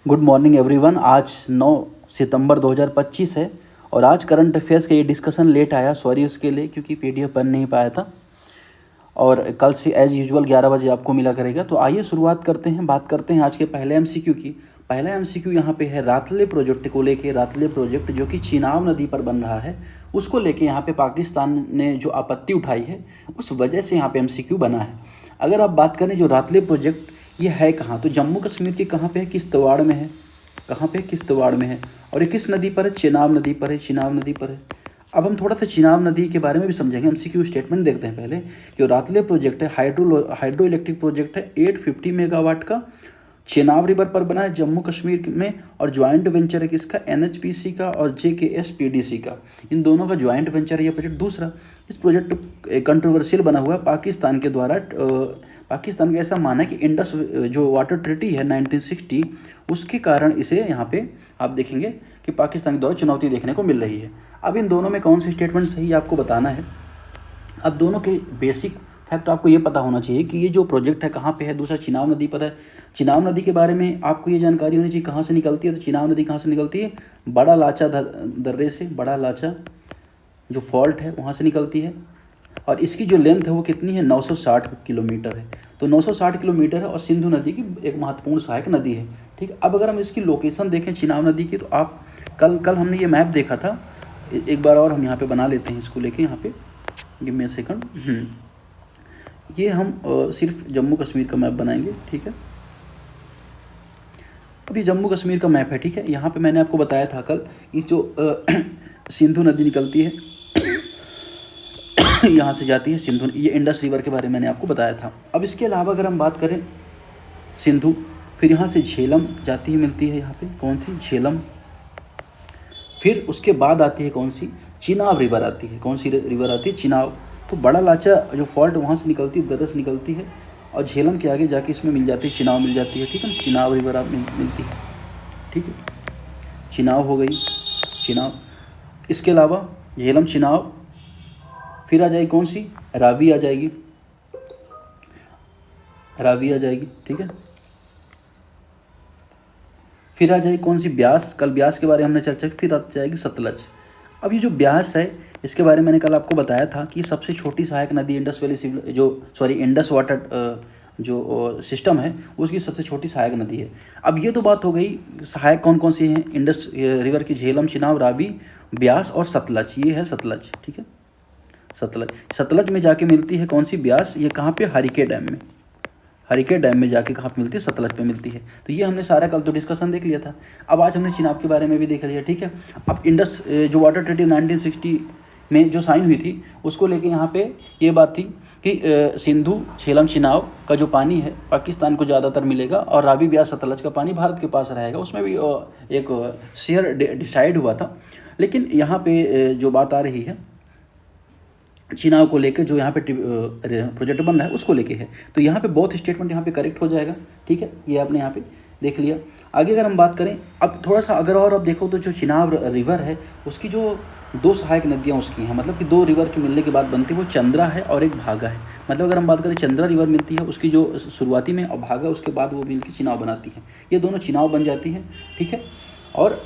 Good morning everyone. आज 9 सितंबर 2025 है और आज करंट अफेयर्स का ये डिस्कशन लेट आया, सॉरी उसके लिए, क्योंकि पीडीएफ बन नहीं पाया था और कल से एज़ यूजुअल 11 बजे आपको मिला करेगा। तो आइए शुरुआत करते हैं, बात करते हैं आज के पहले एमसीक्यू की। पहला एमसीक्यू यहाँ पे है रातले प्रोजेक्ट को लेके। रातले प्रोजेक्ट जो कि चिनाब नदी पर बन रहा है, उसको लेके यहाँ पे पाकिस्तान ने जो आपत्ति उठाई है, उस वजह से यहाँ पे एमसीक्यू बना है। अगर आप बात करें जो रातले प्रोजेक्ट ये है कहाँ, तो जम्मू कश्मीर के कहाँ पे है, किश्तवाड़ में है। कहाँ पे, किश्तवाड़ में है। और ये किस नदी पर है, चिनाब नदी पर है। चिनाब नदी पर है। अब हम थोड़ा सा चिनाब नदी के बारे में भी समझेंगे। एमसीक्यू स्टेटमेंट देखते हैं पहले। जो रातले प्रोजेक्ट है हाइड्रो इलेक्ट्रिक प्रोजेक्ट है, 850 मेगावाट का, चिनाब रिवर पर बना है जम्मू कश्मीर में, और ज्वाइंट वेंचर है किसका, एनएचपीसी का और जेकेएसपीडीसी का। इन दोनों का ज्वाइंट वेंचर है ये प्रोजेक्ट। दूसरा, इस प्रोजेक्ट कंट्रोवर्शियल बना हुआ है पाकिस्तान के द्वारा। पाकिस्तान का ऐसा माना है कि इंडस जो वाटर ट्रीटी है 1960, उसके कारण इसे यहाँ पे आप देखेंगे कि पाकिस्तान के द्वारा चुनौती देखने को मिल रही है। अब इन दोनों में कौन सी स्टेटमेंट सही आपको बताना है। अब दोनों के बेसिक फैक्ट आपको ये पता होना चाहिए कि ये जो प्रोजेक्ट है कहाँ पे है। दूसरा, चिनाब नदी पर है। चिनाब नदी के बारे में आपको ये जानकारी होनी चाहिए कहाँ से निकलती है। तो चिनाब नदी कहाँ से निकलती है, बड़ा लाचा दर्रे से, बड़ा लाचा जो फॉल्ट है वहाँ से निकलती है। और इसकी जो लेंथ है वो कितनी है, 960 किलोमीटर है। तो 960 किलोमीटर है और सिंधु नदी की एक महत्वपूर्ण सहायक नदी है। ठीक है। अब अगर हम इसकी लोकेशन देखें चिनाब नदी की, तो आप कल हमने ये मैप देखा था, एक बार और हम यहाँ पे बना लेते हैं इसको लेके। यहाँ पे गिव मी अ सेकंड। ये हम सिर्फ जम्मू कश्मीर का मैप बनाएंगे। ठीक है। अब ये जम्मू कश्मीर का मैप है। ठीक है। यहाँ पे मैंने आपको बताया था कल, इस जो सिंधु नदी निकलती है यहाँ से जाती है सिंधु, ये इंडस रिवर के बारे में मैंने आपको बताया था। अब इसके अलावा अगर हम बात करें सिंधु, फिर यहाँ से झेलम जाती है, मिलती है यहाँ पे, कौन सी, झेलम। फिर उसके बाद आती है कौन सी, चिनाब रिवर आती है। कौन सी रिवर आती है, चिनाब। तो बड़ा लाचा जो फॉल्ट वहाँ से निकलती है, दर्रे से निकलती है, और झेलम के आगे जाके इसमें मिल जाती है, चिनाब मिल जाती है। ठीक है। चिनाब रिवर आप मिलती है। ठीक है। चिनाब हो गई, चिनाब। इसके अलावा झेलम, चिनाब, फिर आ जाएगी कौन सी, रावी आ जाएगी, रावी आ जाएगी। ठीक है। फिर आ जाएगी कौन सी, ब्यास। कल ब्यास के बारे में हमने चर्चा की। फिर आ जाएगी सतलज। अब ये जो ब्यास है, इसके बारे में मैंने कल आपको बताया था कि सबसे छोटी सहायक नदी इंडस वैली इंडस वाटर जो सिस्टम है उसकी सबसे छोटी सहायक नदी है। अब ये तो बात हो गई सहायक कौन कौन सी हैं, इंडस रिवर की, झेलम, चिनाब, रावी, ब्यास और सतलज। ये है सतलज। ठीक है। सतलज, सतलज में जाके मिलती है कौन सी, ब्यास। ये कहाँ पे, हरिके डैम में। हरिके डैम में जाके कहाँ पे मिलती है, सतलज पे मिलती है। तो ये हमने सारा कल तो डिस्कशन देख लिया था। अब आज हमने चिनाब के बारे में भी देख लिया। ठीक है। अब इंडस जो वाटर ट्रीटी 1960 में जो साइन हुई थी, उसको लेके यहाँ पे ये बात थी कि सिंधु, झेलम, चिनाब का जो पानी है पाकिस्तान को ज़्यादातर मिलेगा, और रावी, ब्यास, सतलज का पानी भारत के पास रहेगा। उसमें भी एक शेयर डिसाइड हुआ था। लेकिन यहाँ पे जो बात आ रही है चिनाब को लेकर, जो यहाँ पे प्रोजेक्ट बन रहा है उसको लेके है। तो यहाँ पे बहुत स्टेटमेंट यहाँ पे करेक्ट हो जाएगा। ठीक है। ये आपने यहाँ पे देख लिया। आगे अगर हम बात करें, अब थोड़ा सा अगर और अब देखो तो जो चिनाब रिवर है उसकी जो दो सहायक नदियाँ उसकी हैं, मतलब कि दो रिवर के मिलने के बाद बनती है, वो चंद्रा है और एक भागा है। मतलब अगर हम बात करें, चंद्रा रिवर मिलती है उसकी जो शुरुआती में, और भागा उसके बाद वो मिलकर चिनाब बनाती है। ये दोनों चिनाब बन जाती हैं। ठीक है। और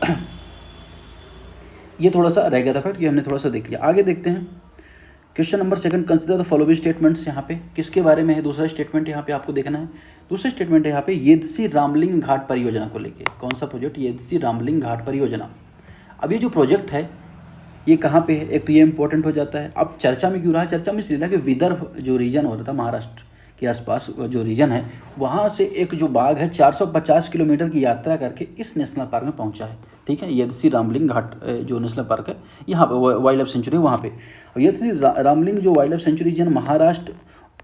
ये थोड़ा सा रह गया था फैक्ट, ये हमने थोड़ा सा देख लिया। आगे देखते हैं question number 2, consider the following statements. यहाँ पे किसके बारे में है, दूसरा स्टेटमेंट यहाँ पे आपको देखना है। दूसरा स्टेटमेंट है यहाँ पे येदसी रामलिंग घाट परियोजना को लेके। कौन सा प्रोजेक्ट, येदसी रामलिंग घाट परियोजना। अब ये जो प्रोजेक्ट है ये कहाँ पे है, एक तो ये इंपॉर्टेंट हो जाता है। अब चर्चा में क्यों रहा, चर्चा में इसलिए था कि विदर्भ जो रीजन हो रहा था, महाराष्ट्र के आसपास जो रीजन है, वहाँ से एक जो बाघ है 450 किलोमीटर की यात्रा करके इस नेशनल पार्क में पहुँचा है। ठीक है। येदसी रामलिंग घाट जो नेशनल पार्क है, यहाँ पे वाइल्ड लाइफ सेंचुरी है वहाँ पे। येदसी रामलिंग जो wild life sanctuary region Maharashtra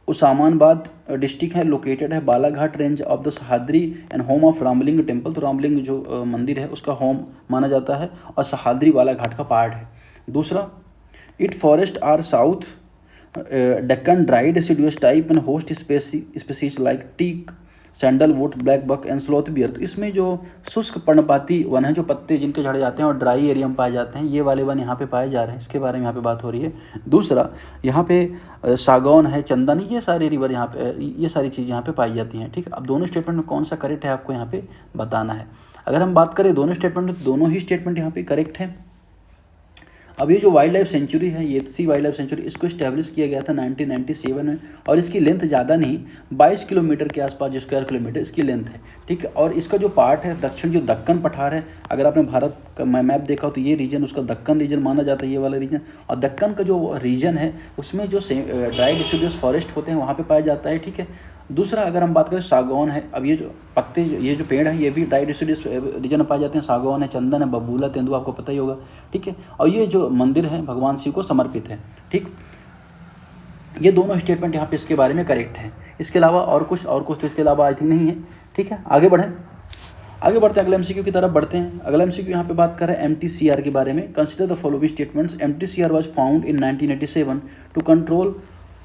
Osmanabad district है, लोकेटेड है Balaghat range of the Sahyadri and home of Ramling temple. तो रामलिंग जो मंदिर है उसका होम माना जाता है और सहाद्री बालाघाट का पार्ट है। दूसरा, it forest are south Deccan dry deciduous type and host species like teak, sandalwood, black buck and sloth bear. तो इसमें जो शुष्क पर्णपाती वन है, जो पत्ते जिनके झड़ जाते हैं और ड्राई एरिया में पाए जाते हैं, ये वाले वन यहाँ पे पाए जा रहे हैं। इसके बारे में यहाँ पे बात हो रही है। दूसरा, यहाँ पे सागौन है, चंदन, ये सारे रिवर यहाँ पे, ये सारी चीज़ यहाँ पे पाई जाती हैं। ठीक है। अब दोनों स्टेटमेंट में कौन सा करेक्ट है आपको यहाँ पे बताना है। अगर हम बात करें दोनों स्टेटमेंट, तो दोनों ही स्टेटमेंट यहाँ पे करेक्ट है। अब ये जो वाइल्ड लाइफ सेंचुरी है, येत्सी वाइल्ड लाइफ सेंचुरी, इसको इस्टेब्लिश किया गया था 1997 में, और इसकी लेंथ ज़्यादा नहीं 22 किलोमीटर के आसपास जो स्क्वायर किलोमीटर इसकी लेंथ है, ठीक है। और इसका जो पार्ट है दक्षिण, जो दक्कन पठार है, अगर आपने भारत का मैप देखा हो तो ये रीजन उसका दक्कन रीजन माना जाता है, ये वाला रीजन। और दक्कन का जो रीजन है उसमें जो ड्राई डिसिडुअस फॉरेस्ट होते हैं वहाँ पर पाया जाता है, ठीक है। दूसरा अगर हम बात करें सागौन है, अब ये जो पत्ते, ये जो पेड़ है ये भी डाई डिसिडुअस रीजन में पाए जाते हैं। सागौन है, चंदन है, बबूला, तेंदुआ, आपको पता ही होगा, ठीक है। और ये जो मंदिर है भगवान शिव को समर्पित है, ठीक। ये दोनों स्टेटमेंट यहाँ पे इसके बारे में करेक्ट है। इसके अलावा और कुछ तो इसके अलावा आई थिंक नहीं है, ठीक है। आगे बढ़ते हैं, अगले एमसीक्यू की तरफ बढ़ते हैं। अगला एमसीक्यू यहाँ पे बात कर रहे हैं MTCR के बारे में। Consider the following statements. MTCR was found in 1987 to control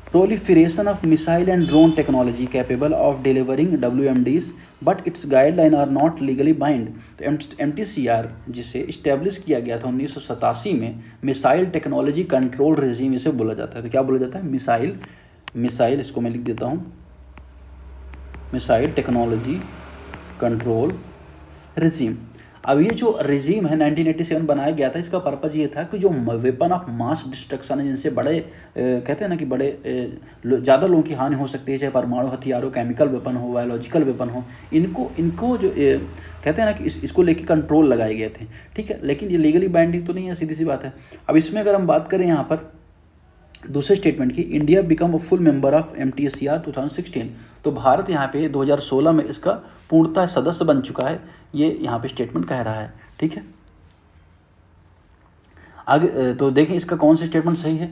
proliferation of missile and drone technology capable of delivering WMDs, but its guidelines are not legally bind। तो MTCR जिसे इस्टेब्लिश किया गया था 1987 में, मिसाइल टेक्नोलॉजी कंट्रोल रेजिम इसे बोला जाता है। तो क्या बोला जाता है? मिसाइल, इसको मैं लिख देता हूँ, मिसाइल टेक्नोलॉजी कंट्रोल रेजिम। अब ये जो रेजिम है 1987 बनाया गया था, इसका पर्पज़ ये था कि जो वेपन ऑफ मास डिस्ट्रक्शन है, जिनसे बड़े कहते हैं ना कि बड़े ज़्यादा लोगों की हानि हो सकती है, चाहे परमाणु हथियार हो, केमिकल वेपन हो, बायोलॉजिकल वेपन हो, इनको जो कहते हैं ना कि इसको लेके कंट्रोल लगाए गए थे, ठीक है। लेकिन ये लीगली बाइंडिंग तो नहीं है, सीधी सी बात है। अब इसमें अगर हम बात करें यहाँ पर दूसरे स्टेटमेंट की, India become a full member of MTCR 2016, तो भारत यहाँ पे 2016 में इसका पूर्णतः सदस्य बन चुका है, ये यहाँ पे स्टेटमेंट कह रहा है, ठीक है। आगे तो देखें इसका कौन सा स्टेटमेंट सही है।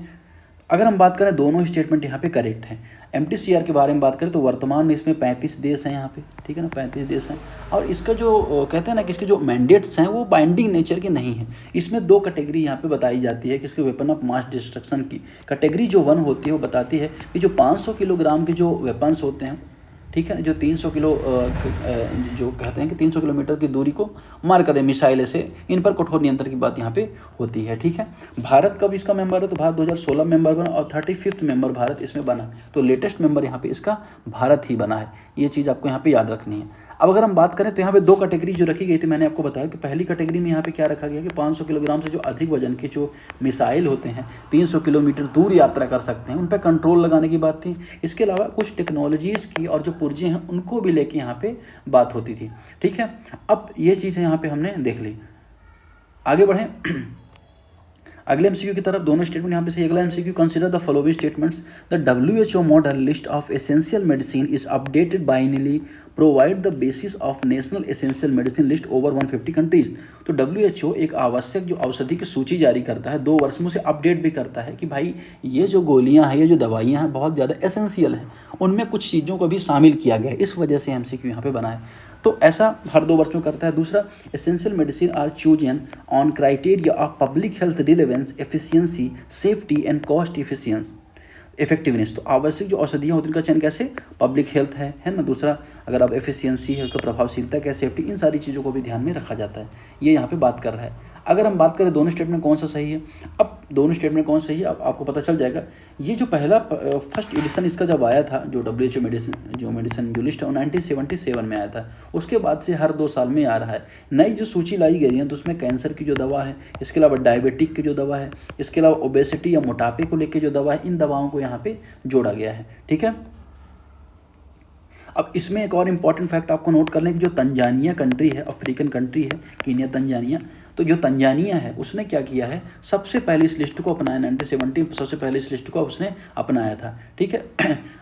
अगर हम बात करें दोनों स्टेटमेंट यहाँ पे करेक्ट हैं। MTCR के बारे में बात करें तो वर्तमान में इसमें 35 देश हैं यहाँ पे, ठीक है ना, 35 देश हैं। और इसका जो कहते हैं ना कि इसके जो मैंडेट्स हैं वो बाइंडिंग नेचर के नहीं हैं। इसमें 2 कैटेगरी यहाँ पे बताई जाती है कि इसके वेपन ऑफ मास डिस्ट्रक्शन की। कैटेगरी जो 1 होती है वो बताती है कि जो 500 किलोग्राम के जो वेपन्स होते हैं, ठीक है, जो 300 किलो जो कहते हैं कि 300 किलोमीटर की दूरी को मार करें मिसाइल से, इन पर कठोर नियंत्रण की बात यहाँ पे होती है, ठीक है। भारत कब इसका मेंबर है? तो भारत 2016 मेंबर बना और 35वां मेंबर भारत इसमें बना। तो लेटेस्ट मेंबर यहाँ पे इसका भारत ही बना है, ये चीज़ आपको यहाँ पे याद रखनी है। अब अगर हम बात करें तो यहाँ पे 2 कैटेगरी जो रखी गई थी, मैंने आपको बताया कि पहली कैटेगरी में यहाँ पे क्या रखा गया कि 500 किलोग्राम से जो अधिक वजन के जो मिसाइल होते हैं 300 किलोमीटर दूर यात्रा कर सकते हैं, उन पर कंट्रोल लगाने की बात थी। इसके अलावा कुछ टेक्नोलॉजीज़ की और जो पुर्जे हैं उनको भी लेके यहाँ पे बात होती थी, ठीक है। अब ये चीज़ें यहाँ पे हमने देख ली। आगे बढ़ें अगले एमसीक्यू की तरफ। दोनों स्टेटमेंट यहाँ पे से। अगला MCQ, consider the following statements. The WHO model list of essential medicine is updated biennially provide the basis of national essential medicine list over 150 countries. तो WHO एक आवश्यक जो औषधि की सूची जारी करता है, 2 वर्ष में उसे अपडेट भी करता है कि भाई ये जो गोलियां हैं, ये जो दवाइयां हैं बहुत ज़्यादा एसेंशियल हैं, उनमें कुछ चीज़ों को भी शामिल किया गया है। इस वजह से MCQ यहाँ पे बना है। तो ऐसा हर 2 वर्ष में करता है। दूसरा, essential medicine are chosen on criteria of public health relevance, efficiency, safety and cost effectiveness. तो आवश्यक जो औषधियाँ होती हैं उनका चयन कैसे? पब्लिक हेल्थ है ना। दूसरा, अगर आप एफिशिएंसी है, उसका प्रभावशीलता क्या, सेफ्टी, इन सारी चीज़ों को भी ध्यान में रखा जाता है। ये यहाँ पे बात कर रहा है। अगर हम बात करें दोनों स्टेटमेंट कौन सा सही है, अब दोनों स्टेटमेंट कौन सही है अब आपको पता चल जाएगा। ये जो पहला फर्स्ट एडिशन इसका जब आया था, जो WHO मेडिसिन जो लिस्ट है 1977 में आया था, उसके बाद से हर 2 साल में आ रहा है। नई जो सूची लाई गई है तो उसमें कैंसर की जो दवा है, इसके अलावा डायबिटिक की जो दवा है, इसके अलावा ओबेसिटी या मोटापे को लेकर जो दवा है, इन दवाओं को यहाँ पे जोड़ा गया है, ठीक है। अब इसमें एक और इम्पॉर्टेंट फैक्ट आपको नोट कर लें कि जो तंजानिया कंट्री है, अफ्रीकन कंट्री है, कीनिया, तंजानिया, तो जो तंजानिया है उसने क्या किया है, सबसे पहले इस लिस्ट को अपनाया। 1970 सबसे पहले इस लिस्ट को उसने अपनाया था, ठीक है।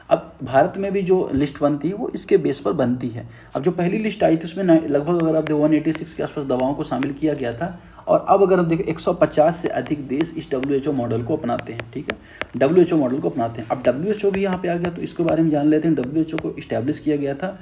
अब भारत में भी जो लिस्ट बनती है वो इसके बेस पर बनती है। अब जो पहली लिस्ट आई थी उसमें लगभग अगर आप 186 के आसपास दवाओं को शामिल किया गया था। और अब अगर हम देखें 150 से अधिक देश इस WHO मॉडल को अपनाते हैं, ठीक है, WHO मॉडल को अपनाते हैं। अब WHO भी यहाँ पे आ गया, तो इसके बारे में जान लेते हैं। WHO को इस्टेब्लिश किया गया था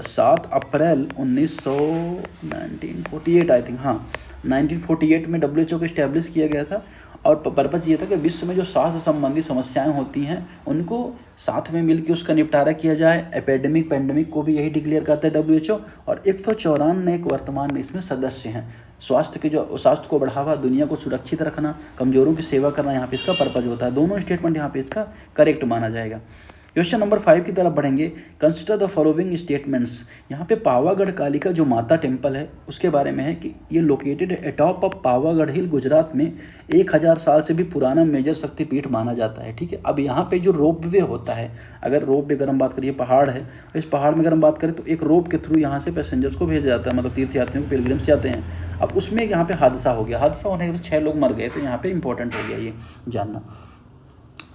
7 अप्रैल 1948 आई थिंक, हाँ 1948 में WHO को इस्टेब्लिश किया गया था। और पर्पज़ ये था कि विश्व में जो स्वास्थ्य संबंधी समस्याएं होती हैं उनको साथ में मिलकर उसका निपटारा किया जाए। एपिडेमिक, पेंडेमिक को भी यही डिक्लेयर करता है WHO। और 194 वर्तमान में इसमें सदस्य हैं। स्वास्थ्य को बढ़ावा, दुनिया को सुरक्षित रखना, कमज़ोरों की सेवा करना यहाँ पे इसका पर्पज़ होता है। दोनों स्टेटमेंट यहाँ पे इसका करेक्ट माना जाएगा। क्वेश्चन नंबर 5 की तरफ बढ़ेंगे। Consider the following statements. यहाँ पे पावागढ़ कालिका जो माता टेम्पल है उसके बारे में है कि ये लोकेटेड एटॉप ऑफ पावागढ़ हिल गुजरात में 1000 साल से भी पुराना मेजर शक्तिपीठ माना जाता है। ठीक है, अब यहाँ पे जो रोप वे होता है, अगर रोप वे अगर हम बात करिए, पहाड़ है, इस पहाड़ में अगर हम बात करें तो एक रोप के थ्रू यहाँ से पैसेंजर्स को भेजा जाता है, मतलब तीर्थयात्रियों को, पिलग्रिम्स जाते हैं। अब उसमें यहाँ पे हादसा हो गया, हादसा होने के बाद 6 लोग मर गए, तो यहाँ पे इंपॉर्टेंट हो गया ये जानना।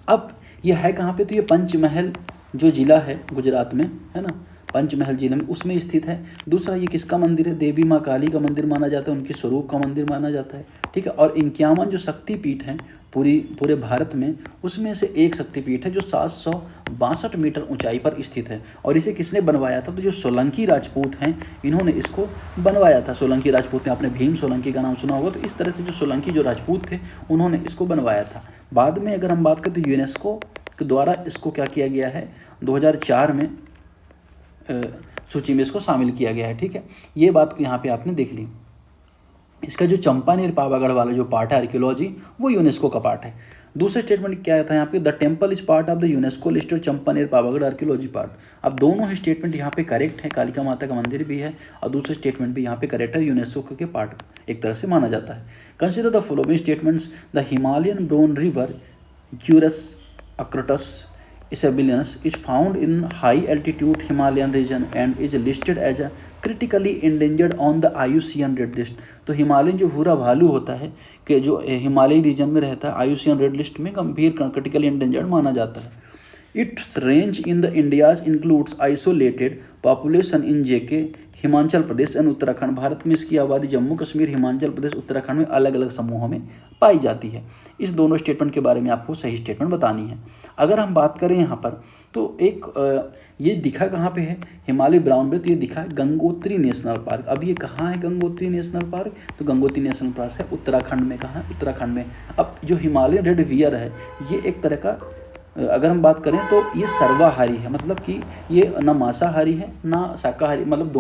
अब ये है कहाँ पे, तो ये पंचमहल जो ज़िला है गुजरात में, है ना, पंचमहल जिले में, उसमें स्थित है। दूसरा, ये किसका मंदिर है, देवी माँ काली का मंदिर माना जाता है, उनके स्वरूप का मंदिर माना जाता है। ठीक है, और 51 जो शक्तिपीठ हैं पूरे भारत में, उसमें से एक शक्तिपीठ है जो 762 मीटर ऊंचाई पर स्थित है। और इसे किसने बनवाया था, तो जो सोलंकी राजपूत हैं इन्होंने इसको बनवाया था। सोलंकी राजपूत में आपने भीम सोलंकी का नाम सुना होगा, तो इस तरह से जो सोलंकी जो राजपूत थे उन्होंने इसको बनवाया था। बाद में अगर हम बात करें तो यूनेस्को के द्वारा इसको क्या किया गया है, 2004 में सूची में इसको शामिल किया गया है। ठीक है, ये बात यहाँ पे आपने देख ली। इसका जो चंपानेर पावागढ़ वाला जो पार्ट है आर्कियोलॉजी, वो यूनेस्को का पार्ट है। दूसरा स्टेटमेंट क्या था यहाँ पे, the temple is part of the UNESCO listed Champaner Pavagadh archaeology part. अब दोनों ही स्टेटमेंट यहाँ पे करेक्ट है, कालिका माता का मंदिर भी है और दूसरा स्टेटमेंट भी यहाँ पे करेक्ट है, यूनेस्को के पार्ट एक तरह से माना जाता है। Consider the following statements. The Himalayan brown river Ursus arctos Isabellianus is found in high altitude Himalayan region and is listed as a critically endangered on the IUCN red list. तो Himalayan जो भूरा भालू होता है कि जो हिमालयी रीजन में रहता है, IUCN रेड लिस्ट में गंभीर क्रिटिकली एंडेंजर्ड माना जाता है। It's range in the India's includes isolated population in JK Himachal Pradesh and Uttarakhand. Bharat में इसकी आबादी जम्मू कश्मीर, हिमाचल प्रदेश, उत्तराखंड में अलग अलग समूहों में पाई जाती है। इस दोनों स्टेटमेंट के बारे में आपको सही स्टेटमेंट बतानी है। अगर हम बात करें यहाँ पर तो एक ये दिखा कहाँ पे है, हिमालय ब्राउन बेल्ट, ये दिखा है गंगोत्री नेशनल पार्क। अब ये कहाँ है गंगोत्री नेशनल पार्क, तो गंगोत्री नेशनल पार्क है उत्तराखंड में। कहाँ है, उत्तराखंड में। अब जो हिमालयन रेड वियर है, ये एक तरह का अगर हम बात करें तो ये सर्वाहारी है, मतलब कि ये ना मांसाहारी है ना शाकाहारी, मतलब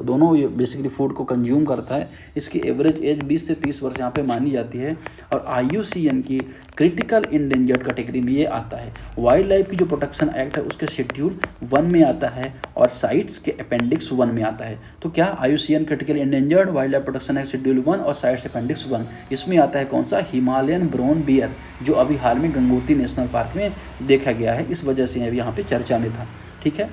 दोनों ये बेसिकली फूड को कंज्यूम करता है। इसकी एवरेज एज 20 से 30 वर्ष यहाँ पे मानी जाती है और IUCN की क्रिटिकल इंडेंजर्ड कैटेगरी में ये आता है। वाइल्ड लाइफ की जो प्रोटेक्शन एक्ट है उसके शेड्यूल 1 में आता है और साइट्स के अपेंडिक्स 1 में आता है। तो क्या IUCN critical endangered wild life protection act schedule 1 और साइट्स अपेंडिक्स 1, इसमें आता है कौन सा, हिमालयन ब्राउन बियर, जो अभी हाल में गंगोत्री नेशनल पार्क में देखा गया है। इस वजह से अभी यहाँ पे चर्चा में था। ठीक है,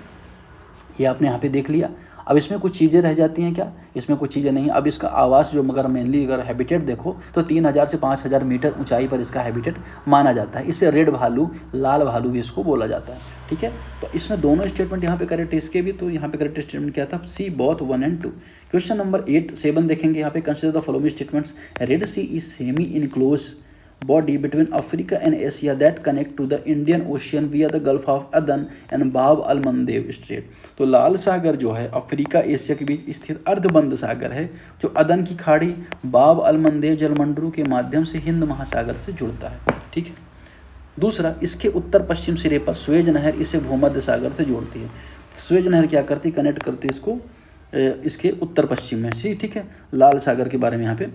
ये आपने यहाँ पे देख लिया। अब इसमें कुछ चीज़ें रह जाती हैं क्या, इसमें कुछ चीज़ें नहीं। अब इसका आवास जो मगर मेनली अगर हैबिटेट देखो तो 3000 से 5000 मीटर ऊंचाई पर इसका हैबिटेट माना जाता है। इससे रेड भालू, लाल भालू भी इसको बोला जाता है। ठीक है, तो इसमें दोनों स्टेटमेंट यहाँ पे करेक्ट है, इसके भी। तो यहाँ पे करेक्ट स्टेटमेंट क्या था, C both 1 and 2। Question number 7 देखेंगे यहाँ पे। Consider the following statements. Red Sea is semi enclose body between Africa and Asia that connect to the Indian Ocean via the Gulf of Aden and Bab al-Mandeb Strait। तो लाल सागर जो है Africa Asia के बीच स्थित अर्धबंद सागर है, जो अदन की खाड़ी, बाब अल-मंदेब जलमंडरू के माध्यम से हिंद महासागर से जुड़ता है। ठीक है, दूसरा, इसके उत्तर पश्चिम सिरे पर स्वेज नहर इसे भूमध्य सागर से जोड़ती है। स्वेज नहर क्या करती, कनेक्ट करती है इसको इसके उत्तर पश्चिम में। ठीक है, लाल सागर के बारे में यहाँ पे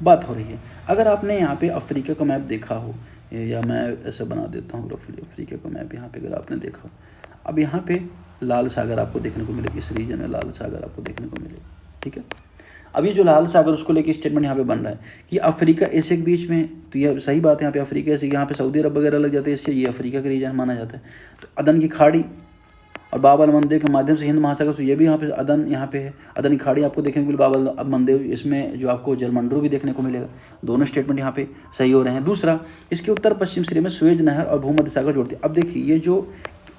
बात हो रही है। अगर आपने यहाँ पे अफ्रीका का मैप देखा हो, या मैं ऐसे बना देता हूँ रफली अफ्रीका का मैप, यहाँ पे अगर आपने देखा हो, अब यहाँ पे लाल सागर आपको देखने को मिलेगा, इस रीजन में लाल सागर आपको देखने को मिलेगा। ठीक है, अब ये जो लाल सागर उसको लेके स्टेटमेंट यहाँ पे बन रहा है कि अफ्रीका एशिया के बीच में, तो ये सही बात है। यहाँ पे अफ्रीका एशिया, यहाँ पे सऊदी अरब वगैरह लग जाते हैं, इससे ये अफ्रीका का रीजन माना जाता है। तो अदन की खाड़ी और बाब अल-मंदेब के माध्यम से हिंद महासागर, तो ये भी यहाँ पे अदन, यहाँ पे है अदन की खाड़ी आपको देखने को मिले, बाब अल-मंदेब, इसमें जो आपको जलमंडरू भी देखने को मिलेगा। दोनों स्टेटमेंट यहाँ पे सही हो रहे हैं। दूसरा, इसके उत्तर पश्चिम सिरे में स्वेज नहर और भूमध्य सागर जोड़ती है। अब देखिए, ये जो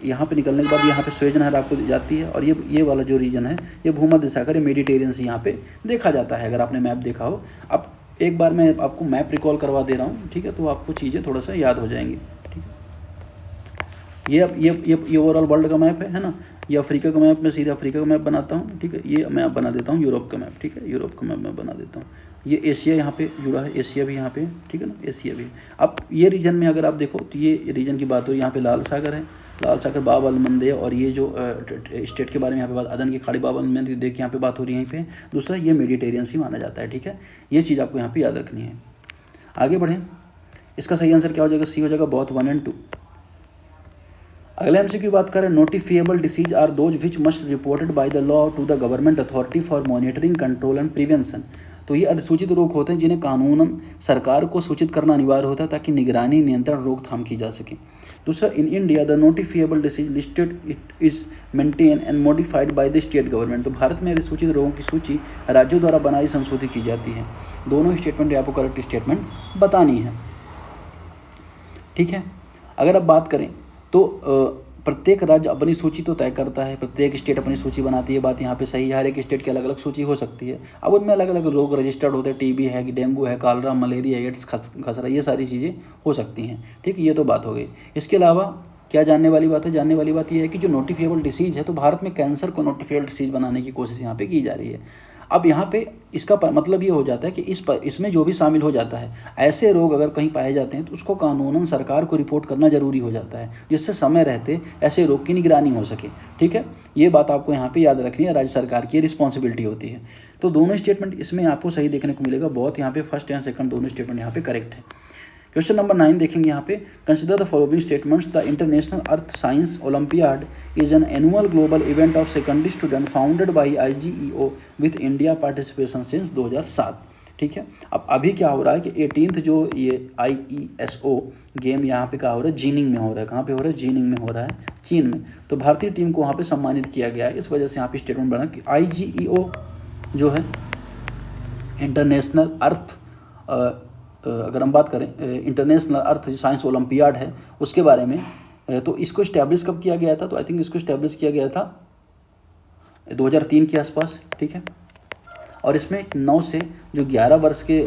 यहाँ पे निकलने के बाद यहाँ पे स्वेज नहर आपको जाती है और ये वाला जो रीजन है ये भूमध्य सागर, ये मेडिटेरियन से यहाँ पे देखा जाता है, अगर आपने मैप देखा हो। अब एक बार मैं आपको मैप रिकॉल करवा दे रहा हूँ, ठीक है, तो आपको चीज़ें थोड़ा सा याद हो जाएंगी। ये ओवरऑल वर्ल्ड का मैप है ना। ये अफ्रीका का मैप, मैं सीधे अफ्रीका का मैप बनाता हूँ। ठीक है, ये मैं बना देता हूँ यूरोप का मैप। ठीक है, यूरोप का मैप मैं बना देता हूँ। ये एशिया यहाँ पे जुड़ा है, एशिया भी यहाँ पे, ठीक है ना, एशिया भी। अब ये रीजन में अगर आप देखो तो ये रीजन की बात हो, यहाँ पे लाल सागर है, लाल सागर, बाब अल-मंदेब, और ये जो स्टेट के बारे में यहाँ पे बात, अदन की खाड़ी, बाब अल-मंदेब, देखिए यहाँ पे बात हो रही है यहीं पे। दूसरा, ये मेडिटेरियन सी माना जाता है। ठीक है, ये चीज़ आपको यहाँ पे याद रखनी है। आगे बढ़ें, इसका सही आंसर क्या हो जाएगा, सी हो जाएगा बोथ 1 and 2। अगले हमसे की बात करें, notifiable disease are those which must reported by the law to the government authority for monitoring, control and prevention. तो ये अधिसूचित रोग होते हैं जिन्हें कानूनन सरकार को सूचित करना अनिवार्य होता है ताकि निगरानी, नियंत्रण, रोकथाम की जा सके। दूसरा, in India the notifiable disease listed it is maintain and modified by the state government. तो भारत में अधिसूचित रोगों की सूची राज्यों द्वारा बनाई, संशोधित की जाती है। दोनों स्टेटमेंट आपको करेक्ट स्टेटमेंट बतानी है, ठीक है। अगर अब बात करें तो प्रत्येक राज्य अपनी सूची तो तय करता है, प्रत्येक स्टेट अपनी सूची बनाती है, बात यहाँ पे सही है। हर एक स्टेट की अलग अलग सूची हो सकती है। अब उनमें अलग अलग रोग रजिस्टर्ड होते हैं, टीबी है, डेंगू है, कालरा, मलेरिया, एड्स, खसरा, ये सारी चीज़ें हो सकती हैं, ठीक है। ये तो बात हो गई। इसके अलावा क्या जानने वाली बात है, जानने वाली बात यह है कि जो नोटिफिएबल डिसीज़ है, तो भारत में कैंसर को नोटिफिएबल डिसीज़ बनाने की कोशिश यहाँ पे की जा रही है। अब यहाँ पे इसका मतलब ये हो जाता है कि इसमें जो भी शामिल हो जाता है, ऐसे रोग अगर कहीं पाए जाते हैं तो उसको कानूनन सरकार को रिपोर्ट करना जरूरी हो जाता है, जिससे समय रहते ऐसे रोग की निगरानी हो सके, ठीक है। ये बात आपको यहाँ पे याद रखनी है, राज्य सरकार की रिस्पॉन्सिबिलिटी होती है। तो दोनों स्टेटमेंट इसमें आपको सही देखने को मिलेगा, बहुत यहाँ पे फर्स्ट एंड सेकंड दोनों स्टेटमेंट यहाँ पे करेक्ट है। क्वेश्चन नंबर 9 देखेंगे यहाँ पे, consider the following statements. The international earth science olympiad is an annual global event of secondary student founded by IGEO with India participation since 2007, ठीक है। अब अभी क्या हो रहा है कि 18th जो ये IESO गेम यहाँ पे क्या हो रहा है, जीनिंग में हो रहा है। कहाँ पे हो रहा है, जीनिंग में हो रहा है, चीन में। तो भारतीय टीम को वहाँ पे सम्मानित किया गया है, इस वजह से यहाँ पे स्टेटमेंट बना कि IGEO जो है इंटरनेशनल अर्थ, अगर हम बात करें इंटरनेशनल अर्थ साइंस ओलंपियाड है उसके बारे में, तो इसको इस्टेब्लिश कब किया गया था, तो आई थिंक इसको इस्टेब्लिश किया गया था 2003 के आसपास, ठीक है। और इसमें 9 से जो 11 वर्ष के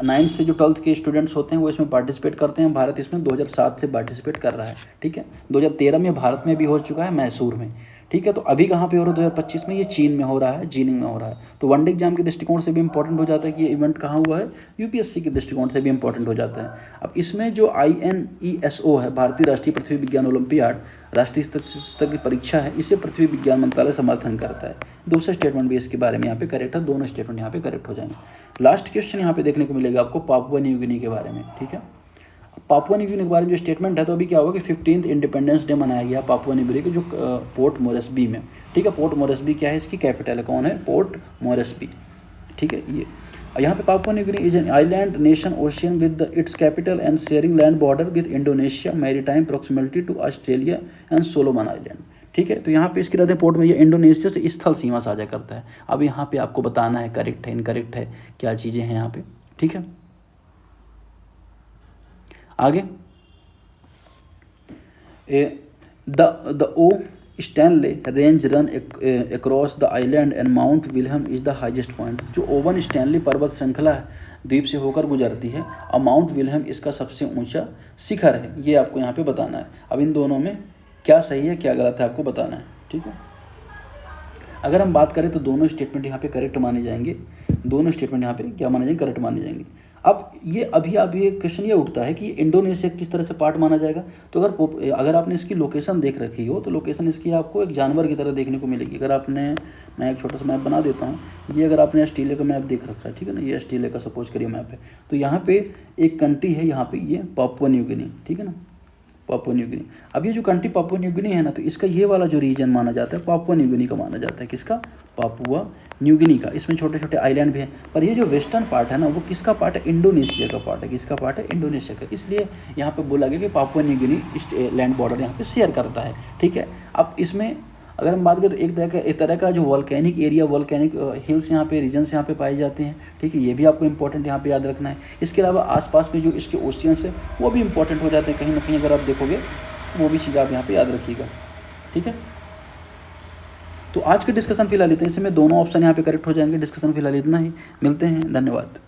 9 से जो 12th के स्टूडेंट्स होते हैं वो इसमें पार्टिसिपेट करते हैं। भारत इसमें 2007 से पार्टिसिपेट कर रहा है, ठीक है। 2013 में भारत में भी हो चुका है, मैसूर में, ठीक है। तो अभी कहाँ पे हो रहा है, 2025 में ये चीन में हो रहा है, जीनिंग में हो रहा है। तो वनडे एग्जाम के दृष्टिकोण से भी इंपॉर्टेंट हो जाता है कि ये इवेंट कहाँ हुआ है, UPSC के दृष्टिकोण से भी इंपॉर्टेंट हो जाता है। अब इसमें जो INESO है, भारतीय राष्ट्रीय पृथ्वी विज्ञान ओलंपियाड, राष्ट्रीय स्तर की परीक्षा है, इसे पृथ्वी विज्ञान मंत्रालय समर्थन करता है। दूसरा स्टेटमेंट भी इसके बारे में यहाँ पे करेक्ट है, दोनों स्टेटमेंट यहाँ पे करेक्ट हो जाएंगे। लास्ट क्वेश्चन यहाँ पे देखने को मिलेगा आपको पापुआ न्यू गिनी के बारे में, ठीक है। पापुआ न्यू गिनी के बारे में जो स्टेटमेंट है, तो अभी क्या हुआ कि 15th इंडिपेंडेंस डे मनाया गया पापुआ न्यू गिनी के जो पोर्ट मोरेस्बी में, ठीक है। पोर्ट मोरेस्बी क्या है, इसकी कैपिटल है, कौन है, पोर्ट मोरेस्बी, ठीक है। ये यहाँ पे Papua New Guinea is an island nation ocean with its capital and sharing land border with Indonesia, maritime proximity to Australia and Solomon island, ठीक है। तो यहाँ पे इसके रहते पोर्ट में ये इंडोनेशिया से स्थल सीमा साझा करता है। अब यहाँ पे आपको बताना है करेक्ट है, इनकरेक्ट है, क्या चीज़ें हैं यहाँ पे, ठीक है। आगे the O Stanley range run across the island and Mount Wilhelm is the highest point. जो ओवन स्टैनली पर्वत श्रृंखला है, द्वीप से होकर गुजरती है, और माउंट विल्हम इसका सबसे ऊंचा शिखर है, ये आपको यहाँ पे बताना है। अब इन दोनों में क्या सही है क्या गलत है आपको बताना है, ठीक है। अगर हम बात करें तो दोनों स्टेटमेंट यहाँ पे करेक्ट माने जाएंगे, दोनों स्टेटमेंट यहाँ पे क्या माने जाएंगे, करेक्ट माने जाएंगे। अब ये अभी क्वेश्चन ये उठता है कि इंडोनेशिया किस तरह से पार्ट माना जाएगा। तो अगर आपने इसकी लोकेशन देख रखी हो तो लोकेशन इसकी आपको एक जानवर की तरह देखने को मिलेगी। अगर आपने, मैं एक छोटा सा मैप बना देता हूँ, ये अगर आपने ऑस्ट्रेलिया का मैप देख रखा है, ठीक है ना, ये ऑस्ट्रेलिया का सपोज करिए मैप है, तो यहाँ पे एक कंट्री है, यहाँ पे ये पापुआ न्यू गिनी, ठीक है ना, पापुआ न्यू गिनी। अब ये जो कंट्री पापुआ न्यू गिनी है ना, तो इसका ये वाला जो रीजन माना जाता है पापुआ न्यू गिनी का माना जाता है, किसका, पापुआ न्यू गिनी का। इसमें छोटे छोटे आइलैंड भी हैं, पर ये जो वेस्टर्न पार्ट है ना, वो किसका पार्ट है, इंडोनेशिया का पार्ट है, किसका पार्ट है, इंडोनेशिया का। इसलिए यहाँ पे बोला गया कि पापुआ न्यू गिनी लैंड बॉर्डर यहाँ पे शेयर करता है, ठीक है। अब इसमें अगर हम बात करें तो एक तरह का जो वॉल्केनिक एरिया, वॉल्केनिक हिल्स यहाँ पे, रीजन्स यहाँ पे पाए जाते हैं, ठीक है। ये भी आपको इंपॉर्टेंट यहाँ पे याद रखना है। इसके अलावा आसपास में जो इसके ओशियंस है वो भी इंपॉर्टेंट हो जाते हैं कहीं ना कहीं, अगर आप देखोगे वो भी चीज़ आप यहाँ पे याद रखिएगा, ठीक है। तो आज का डिस्कशन फिलहाल इतना, इसमें दोनों ऑप्शन यहाँ पे करेक्ट हो जाएंगे। डिस्कशन फिलहाल इतना ही, मिलते हैं, धन्यवाद।